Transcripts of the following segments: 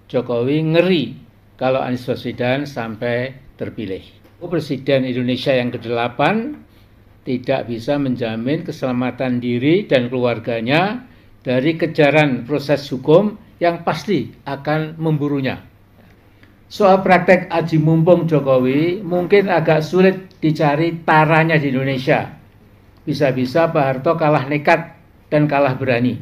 Jokowi ngeri kalau Anies Baswedan sampai terpilih. Presiden Indonesia yang ke-8 tidak bisa menjamin keselamatan diri dan keluarganya dari kejaran proses hukum yang pasti akan memburunya. Soal praktek aji mumpung Jokowi mungkin agak sulit dicari taranya di Indonesia. Bisa-bisa Pak Harto kalah nekat dan kalah berani.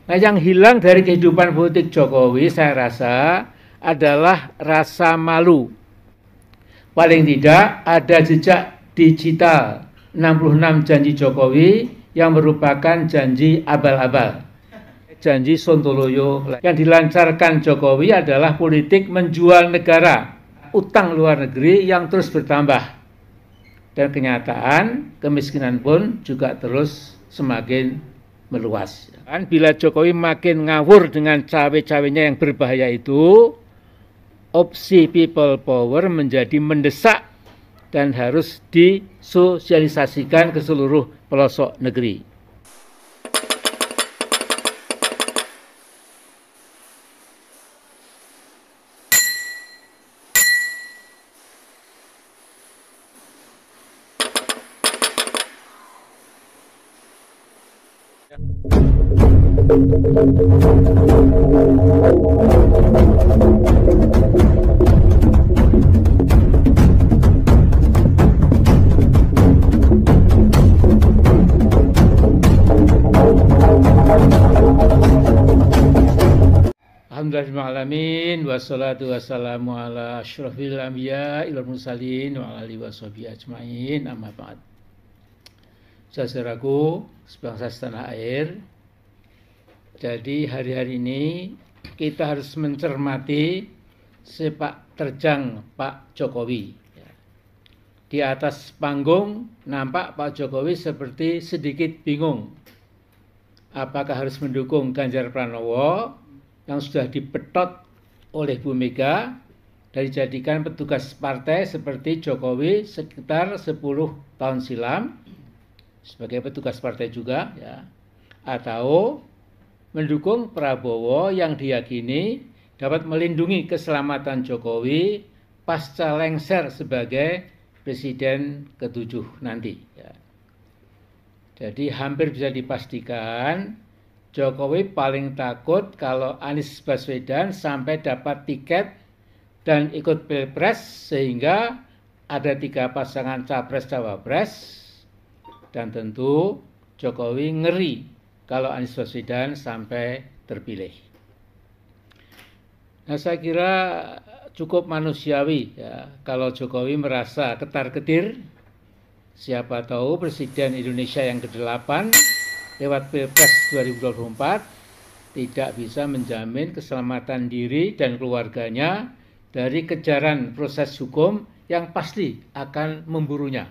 Nah, yang hilang dari kehidupan politik Jokowi saya rasa adalah rasa malu. Paling tidak ada jejak digital 66 janji Jokowi yang merupakan janji abal-abal. Janji Sontoloyo. Yang dilancarkan Jokowi adalah politik menjual negara, utang luar negeri yang terus bertambah. Dan kenyataan kemiskinan pun juga terus semakin meluas. Bila Jokowi makin ngawur dengan cawe-cawenya yang berbahaya itu, opsi people power menjadi mendesak dan harus disosialisasikan ke seluruh pelosok negeri. Alhamdulillahirrahmanirrahim. Wassalatu wassalamu ala asyrafil anbiya wal mursalin wa ala alihi washabihi ajmain. Amma ba'd. Saudaraku sebangsa setanah air, jadi hari-hari ini kita harus mencermati sepak terjang Pak Jokowi. Di atas panggung nampak Pak Jokowi seperti sedikit bingung. Apakah harus mendukung Ganjar Pranowo yang sudah dipetot oleh Bu Mega dan dijadikan petugas partai seperti Jokowi sekitar 10 tahun silam sebagai petugas partai juga, ya, atau mendukung Prabowo yang diyakini dapat melindungi keselamatan Jokowi pasca lengser sebagai presiden ke-7 nanti. Ya. Jadi hampir bisa dipastikan Jokowi paling takut kalau Anies Baswedan sampai dapat tiket dan ikut pilpres sehingga ada 3 pasangan capres-cawapres. Dan tentu Jokowi ngeri kalau Anies Baswedan sampai terpilih. Nah, saya kira cukup manusiawi ya kalau Jokowi merasa ketar-ketir. Siapa tahu Presiden Indonesia yang ke-8 lewat Pilpres 2024 tidak bisa menjamin keselamatan diri dan keluarganya dari kejaran proses hukum yang pasti akan memburunya.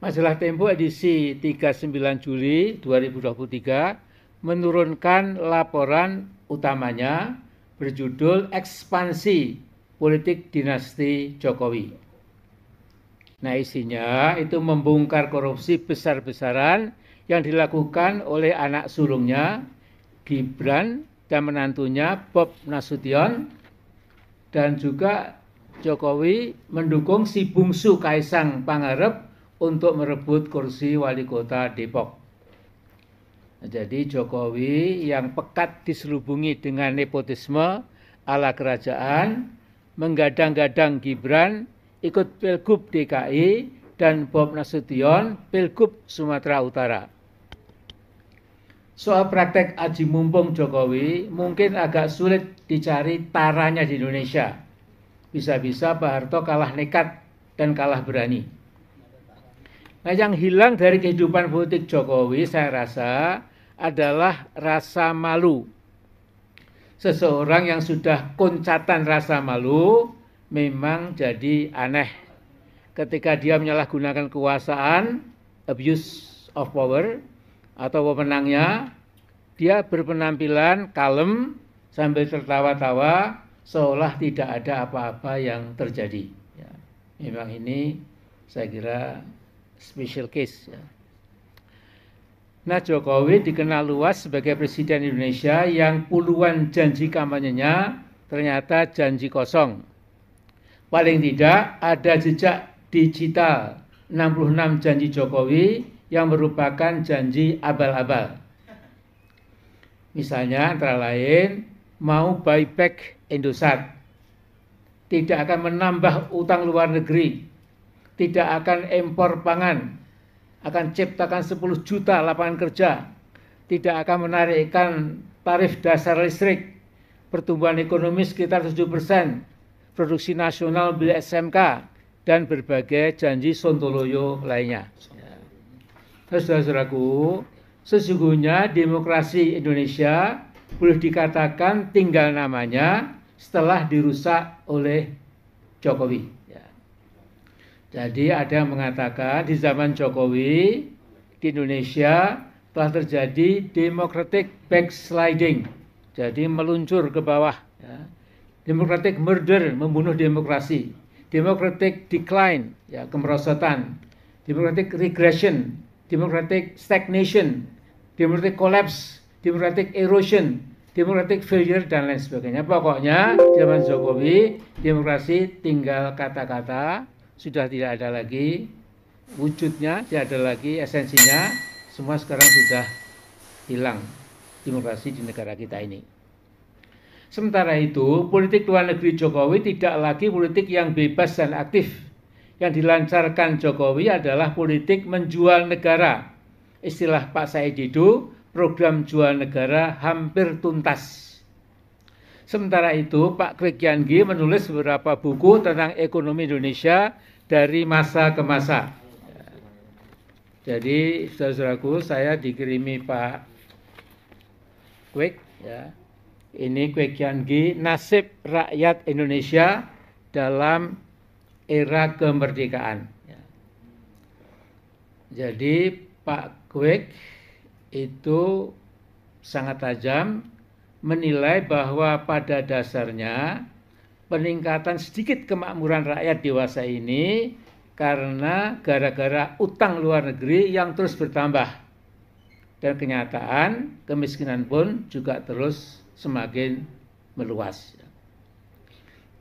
Majalah Tempo edisi 39 Juli 2023 menurunkan laporan utamanya berjudul Ekspansi Politik Dinasti Jokowi. Nah, isinya itu membongkar korupsi besar-besaran yang dilakukan oleh anak sulungnya Gibran dan menantunya Bob Nasution, dan juga Jokowi mendukung si bungsu Kaisang Pangarep untuk merebut kursi wali kota Depok. Nah, jadi Jokowi yang pekat diselubungi dengan nepotisme ala kerajaan, menggadang-gadang Gibran ikut Pilgub DKI dan Bob Nasution Pilgub Sumatera Utara. Soal praktek aji mumpung Jokowi mungkin agak sulit dicari taranya di Indonesia. Bisa-bisa Pak Harto kalah nekat dan kalah berani. Nah, yang hilang dari kehidupan politik Jokowi saya rasa adalah rasa malu. Seseorang yang sudah koncatan rasa malu memang jadi aneh ketika dia menyalahgunakan kekuasaan, abuse of power, atau wewenangnya, dia berpenampilan kalem sambil tertawa-tawa seolah tidak ada apa-apa yang terjadi. Ya, memang ini saya kira special case. Ya. Nah, Jokowi dikenal luas sebagai Presiden Indonesia yang puluhan janji kampanyenya ternyata janji kosong. Paling tidak ada jejak digital 66 janji Jokowi yang merupakan janji abal-abal. Misalnya antara lain mau buyback Indosat, tidak akan menambah utang luar negeri, tidak akan impor pangan, akan ciptakan 10 juta lapangan kerja, tidak akan menarikkan tarif dasar listrik, pertumbuhan ekonomi sekitar 7%, produksi nasional milik SMK, dan berbagai janji sontoloyo lainnya. Saudara-saudaraku, sesungguhnya demokrasi Indonesia boleh dikatakan tinggal namanya setelah dirusak oleh Jokowi. Jadi ada yang mengatakan di zaman Jokowi di Indonesia telah terjadi democratic backsliding, jadi meluncur ke bawah. Democratic murder, membunuh demokrasi. Democratic decline, kemerosotan. Democratic regression, democratic stagnation, democratic collapse, democratic erosion, democratic failure, dan lain sebagainya. Pokoknya zaman Jokowi demokrasi tinggal kata-kata, sudah tidak ada lagi wujudnya, tidak ada lagi esensinya, semua sekarang sudah hilang demokrasi di negara kita ini. Sementara itu, politik luar negeri Jokowi tidak lagi politik yang bebas dan aktif. Yang dilancarkan Jokowi adalah politik menjual negara. Istilah Pak Said Didu, program jual negara hampir tuntas. Sementara itu, Pak Kwek Kian Gi menulis beberapa buku tentang ekonomi Indonesia dari masa ke masa. Jadi, saudara-saudaraku, saya dikirimi Pak Kwek, ini Kwek Kian Gi, Nasib Rakyat Indonesia dalam Era Kemerdekaan. Jadi, Pak Kwek itu sangat tajam menilai bahwa pada dasarnya peningkatan sedikit kemakmuran rakyat dewasa ini karena gara-gara utang luar negeri yang terus bertambah. Dan kenyataan kemiskinan pun juga terus semakin meluas.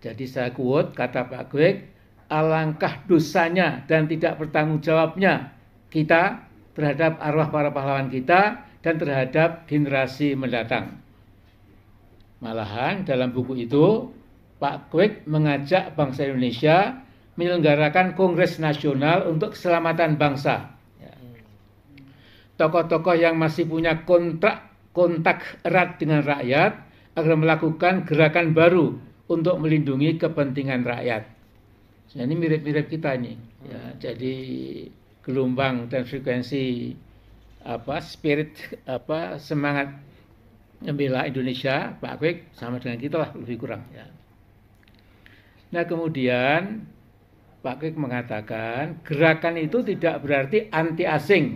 Jadi saya quote kata Pak Kwek, alangkah dosanya dan tidak bertanggung jawabnya kita terhadap arwah para pahlawan kita dan terhadap generasi mendatang. Malahan dalam buku itu Pak Kwek mengajak bangsa Indonesia menyelenggarakan Kongres Nasional untuk Keselamatan Bangsa. Tokoh-tokoh yang masih punya kontak erat dengan rakyat agar melakukan gerakan baru untuk melindungi kepentingan rakyat. Nah, ini mirip-mirip kita ini. Jadi gelombang dan frekuensi spirit semangat membela Indonesia, Pak Kwek sama dengan kita lah lebih kurang. Nah, kemudian Pak Kwek mengatakan gerakan itu tidak berarti anti asing.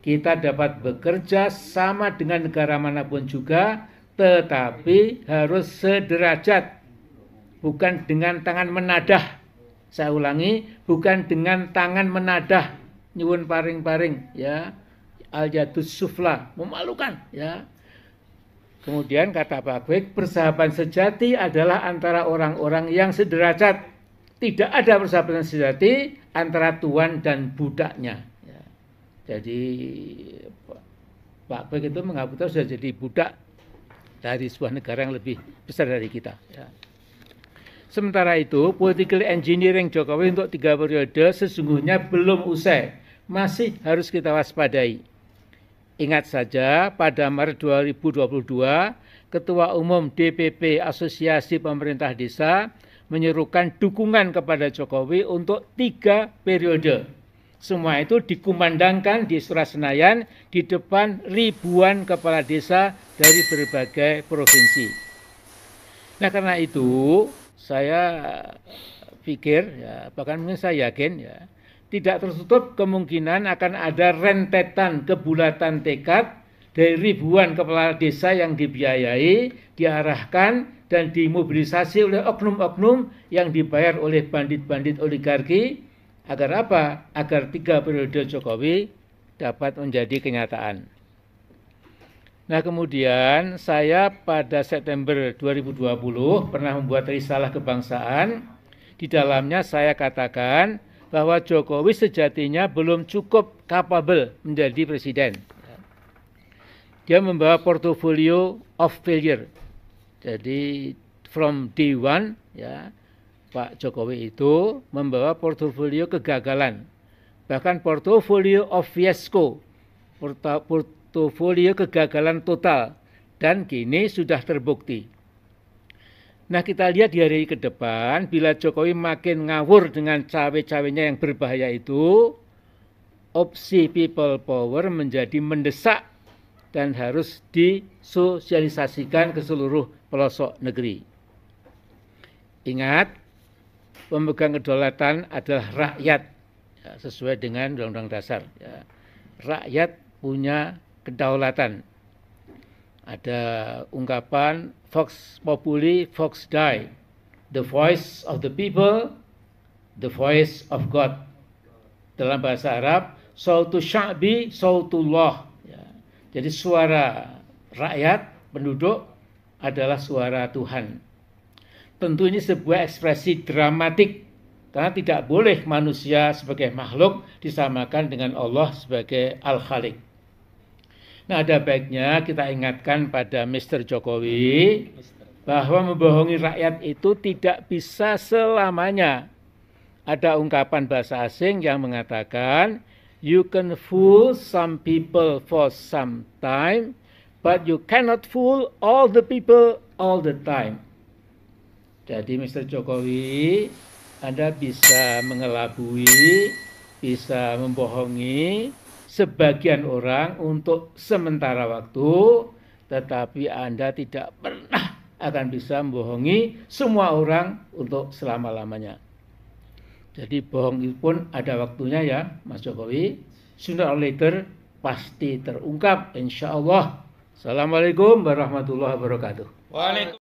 Kita dapat bekerja sama dengan negara manapun juga, tetapi harus sederajat, bukan dengan tangan menadah. Saya ulangi, bukan dengan tangan menadah, nyuwun paring-paring, al-yadus sufla, memalukan, Kemudian kata Pak Kwek, persahabatan sejati adalah antara orang-orang yang sederajat. Tidak ada persahabatan sejati antara tuan dan budaknya. Jadi Pak Kwek itu mengaku sudah jadi budak dari sebuah negara yang lebih besar dari kita. Sementara itu, political engineering Jokowi untuk 3 periode sesungguhnya belum usai. Masih harus kita waspadai. Ingat saja, pada Maret 2022, Ketua Umum DPP Asosiasi Pemerintah Desa menyerukan dukungan kepada Jokowi untuk 3 periode. Semua itu dikumandangkan di Istora Senayan di depan ribuan kepala desa dari berbagai provinsi. Nah, karena itu saya pikir, bahkan mungkin saya yakin, tidak tertutup kemungkinan akan ada rentetan kebulatan tekad dari ribuan kepala desa yang dibiayai, diarahkan, dan dimobilisasi oleh oknum-oknum yang dibayar oleh bandit-bandit oligarki. Agar apa? Agar 3 periode Jokowi dapat menjadi kenyataan. Nah, kemudian saya pada September 2020 pernah membuat risalah kebangsaan. Di dalamnya saya katakan bahwa Jokowi sejatinya belum cukup capable menjadi presiden. Dia membawa portofolio of failure. Jadi from day one, ya, Pak Jokowi itu membawa portofolio kegagalan. Bahkan portofolio of fiasco. Portofolio kegagalan total, dan kini sudah terbukti. Nah, kita lihat di hari ke depan, bila Jokowi makin ngawur dengan cawe-cawenya yang berbahaya itu, opsi people power menjadi mendesak dan harus disosialisasikan ke seluruh pelosok negeri. Ingat, pemegang kedaulatan adalah rakyat, ya, sesuai dengan Undang-Undang Dasar. Ya. Rakyat punya kedaulatan. Ada ungkapan Vox Populi, Vox Dei. The voice of the people, the voice of God. Dalam bahasa Arab, sautu sya'bi, sautullah. Ya. Jadi suara rakyat, penduduk adalah suara Tuhan. Tentu ini sebuah ekspresi dramatik, karena tidak boleh manusia sebagai makhluk disamakan dengan Allah sebagai Al-Khaliq. Nah, ada baiknya kita ingatkan pada Mr. Jokowi bahwa membohongi rakyat itu tidak bisa selamanya. Ada ungkapan bahasa asing yang mengatakan, you can fool some people for some time, but you cannot fool all the people all the time. Jadi Mr. Jokowi, Anda bisa mengelabui, bisa membohongi sebagian orang untuk sementara waktu, tetapi Anda tidak pernah akan bisa membohongi semua orang untuk selama-lamanya. Jadi bohong itu pun ada waktunya ya, Mas Jokowi. Sooner or later pasti terungkap, insya Allah. Assalamualaikum warahmatullahi wabarakatuh. Waalaikumsalam.